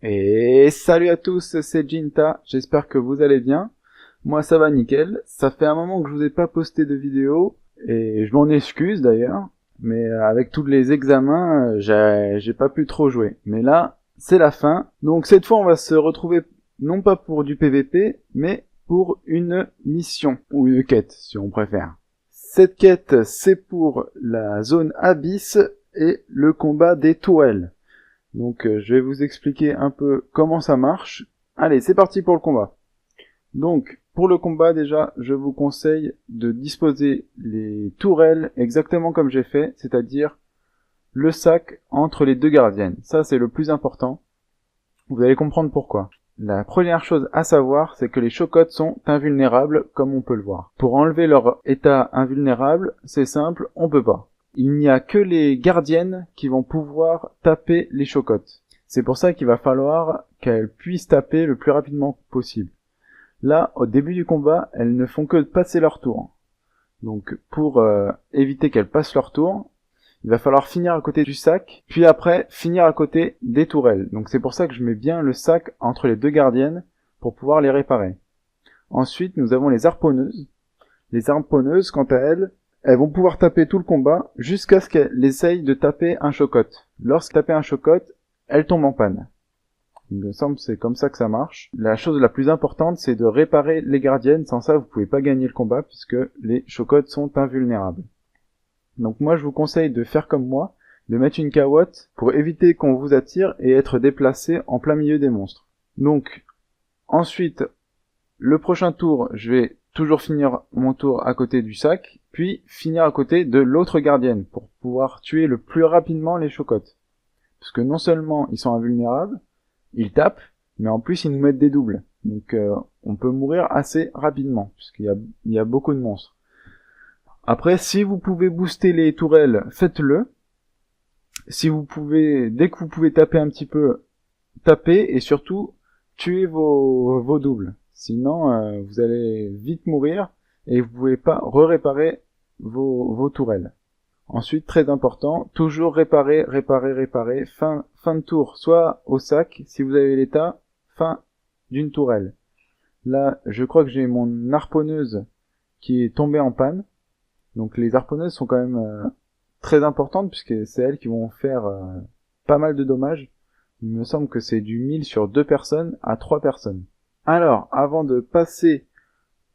Et salut à tous, c'est Jinta, j'espère que vous allez bien. Moi ça va nickel, ça fait un moment que je vous ai pas posté de vidéo, et je m'en excuse d'ailleurs, mais avec tous les examens, j'ai pas pu trop jouer. Mais là, c'est la fin, donc cette fois on va se retrouver non pas pour du PVP, mais pour une mission, ou une quête si on préfère. Cette quête, c'est pour la zone Abyss et le combat des tourelles. Donc je vais vous expliquer un peu comment ça marche. Allez, c'est parti pour le combat. Donc pour le combat déjà, je vous conseille de disposer les tourelles exactement comme j'ai fait, c'est-à-dire le sac entre les deux gardiennes. Ça c'est le plus important. Vous allez comprendre pourquoi. La première chose à savoir, c'est que les chocottes sont invulnérables comme on peut le voir. Pour enlever leur état invulnérable, c'est simple, on peut pas. Il n'y a que les gardiennes qui vont pouvoir taper les chocottes. C'est pour ça qu'il va falloir qu'elles puissent taper le plus rapidement possible. Là, au début du combat, elles ne font que passer leur tour. Donc pour éviter qu'elles passent leur tour, il va falloir finir à côté du sac, puis après finir à côté des tourelles. Donc c'est pour ça que je mets bien le sac entre les deux gardiennes pour pouvoir les réparer. Ensuite, nous avons les harponneuses. Les harponneuses, quant à elles vont pouvoir taper tout le combat jusqu'à ce qu'elles essayent de taper un chocotte. Lorsqu'elles tapent un chocotte, elles tombent en panne. Il me semble que c'est comme ça que ça marche. La chose la plus importante, c'est de réparer les gardiennes. Sans ça, vous pouvez pas gagner le combat puisque les chocottes sont invulnérables. Donc moi, je vous conseille de faire comme moi, de mettre une cahotte pour éviter qu'on vous attire et être déplacé en plein milieu des monstres. Donc, ensuite, le prochain tour, je vais toujours finir mon tour à côté du sac, puis finir à côté de l'autre gardienne pour pouvoir tuer le plus rapidement les chocottes. Parce que non seulement ils sont invulnérables, ils tapent, mais en plus ils nous mettent des doubles. Donc on peut mourir assez rapidement, puisqu'il y a beaucoup de monstres. Après, si vous pouvez booster les tourelles, faites-le. Si vous pouvez, dès que vous pouvez taper un petit peu, tapez et surtout tuez vos doubles. Sinon, vous allez vite mourir et vous pouvez pas réparer vos tourelles. Ensuite, très important, toujours réparer, fin de tour, soit au sac, si vous avez l'état, fin d'une tourelle. Là, je crois que j'ai mon harponneuse qui est tombée en panne. Donc les harponneuses sont quand même très importantes puisque c'est elles qui vont faire pas mal de dommages. Il me semble que c'est du 1000 sur 2 personnes à 3 personnes. Alors, avant de passer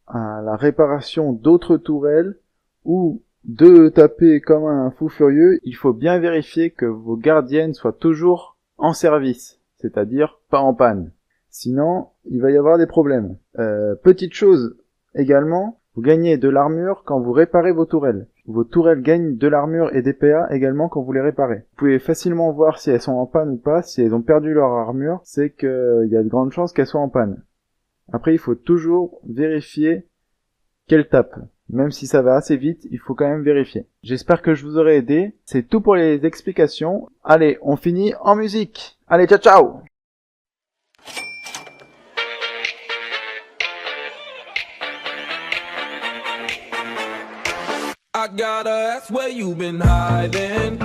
à la réparation d'autres tourelles ou de taper comme un fou furieux, il faut bien vérifier que vos gardiennes soient toujours en service, c'est-à-dire pas en panne. Sinon, il va y avoir des problèmes. Petite chose également, vous gagnez de l'armure quand vous réparez vos tourelles. Vos tourelles gagnent de l'armure et des PA également quand vous les réparez. Vous pouvez facilement voir si elles sont en panne ou pas. Si elles ont perdu leur armure, c'est qu'il y a de grandes chances qu'elles soient en panne. Après, il faut toujours vérifier qu'elles tapent. Même si ça va assez vite, il faut quand même vérifier. J'espère que je vous aurai aidé. C'est tout pour les explications. Allez, on finit en musique. Allez, ciao ciao! I gotta ask where you been hiding.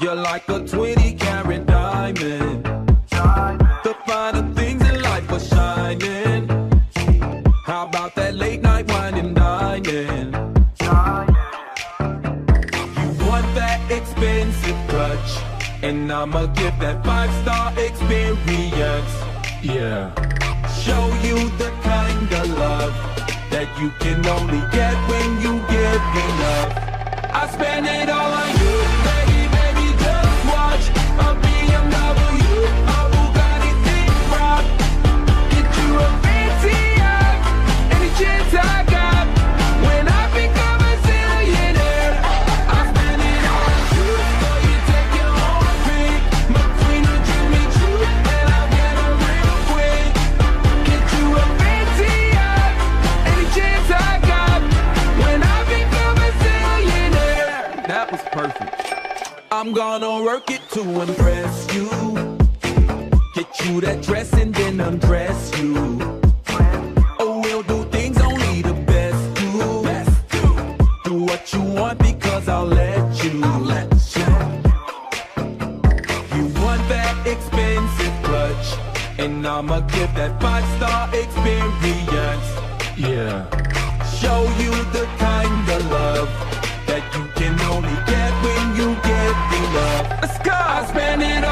You're like a 20-carat diamond. The finer things in life are shining. How about that late night wine and dining? You want that expensive clutch, and I'ma give that 5-star experience. Yeah. Show you the kind of love that you can only get when you give enough. I spend it all on you, baby, just watch. A BMW, a Bugatti Rock. Get you a fancy yacht, any chance I got. When I become a zillionaire, I spend it all on you, so you take your own pick. McQueen or Jimmy Choo, and I'll get them real quick. Get you a fancy yacht, any chance I got. When I become a zillionaire, that was perfect. I'm gonna work it to impress you. Get you that dress and then undress you. Oh, we'll do things only the best do. Do what you want because I'll let you. You want that expensive clutch. And I'ma give that 5-star experience. Yeah. Show you the kind of love that you can only get when you get enough. Let's go! I spend it